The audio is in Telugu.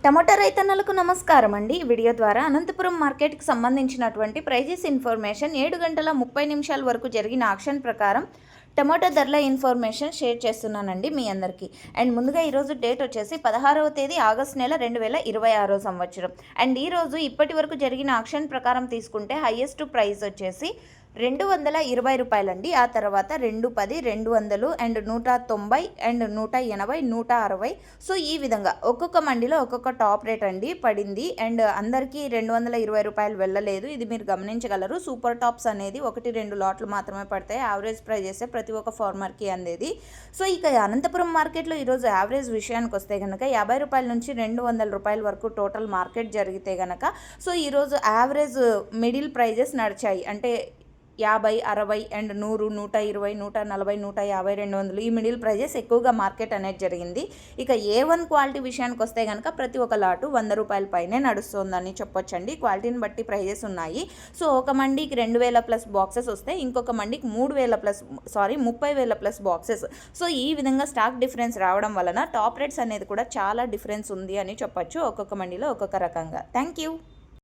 టమోటా రైతన్నలకు నమస్కారం అండి. ఈ వీడియో ద్వారా అనంతపురం మార్కెట్కి సంబంధించినటువంటి ప్రైజెస్ ఇన్ఫర్మేషన్ 7 గంటల 30 నిమిషాల వరకు జరిగిన ఆక్షన్ ప్రకారం టమోటా ధరల ఇన్ఫర్మేషన్ షేర్ చేస్తున్నానండి మీ అందరికీ. అండ్ ముందుగా ఈరోజు డేట్ వచ్చేసి 16వ తేదీ ఆగస్ట్ నెల 2026 సంవత్సరం. అండ్ ఈరోజు ఇప్పటి వరకు జరిగిన ఆక్షన్ ప్రకారం తీసుకుంటే హైయెస్ట్ ప్రైస్ వచ్చేసి 220 రూపాయలండి. ఆ తర్వాత 210, 200 అండ్ 190 అండ్ 180, 160. సో ఈ విధంగా ఒక్కొక్క మండిలో ఒక్కొక్క టాప్ రేట్ అండి పడింది. అండ్ అందరికీ 220 రూపాయలు వెళ్ళలేదు, ఇది మీరు గమనించగలరు. సూపర్ టాప్స్ అనేది 1-2 లాట్లు మాత్రమే పడతాయి. యావరేజ్ ప్రైజెస్ ప్రతి ఒక్క ఫార్మర్కి అందేది. సో ఇక అనంతపురం మార్కెట్లో ఈరోజు యావరేజ్ విషయానికి వస్తే కనుక 50 రూపాయల నుంచి 200 రూపాయల వరకు టోటల్ మార్కెట్ జరిగితే కనుక సో ఈరోజు యావరేజ్ మిడిల్ ప్రైజెస్ నడిచాయి. అంటే 50, 60 అండ్ 100, 120, 140, 150, 200 ఈ మిడిల్ ప్రైజెస్ ఎక్కువగా మార్కెట్ అనేది జరిగింది. ఇక A1 క్వాలిటీ విషయానికి వస్తే కనుక ప్రతి ఒక్క లాటు 100 రూపాయల పైనే నడుస్తుందని చెప్పొచ్చండి. క్వాలిటీని బట్టి ప్రైజెస్ ఉన్నాయి. సో ఒక మండికి 2000 ప్లస్ బాక్సెస్ వస్తాయి, ఇంకొక మండికి 30,000 ప్లస్ బాక్సెస్. సో ఈ విధంగా స్టాక్ డిఫరెన్స్ రావడం వలన టాప్ రేట్స్ అనేది కూడా చాలా డిఫరెన్స్ ఉంది అని చెప్పొచ్చు. ఒక్కొక్క మండిలో ఒక్కొక్క రకంగా. Thank you.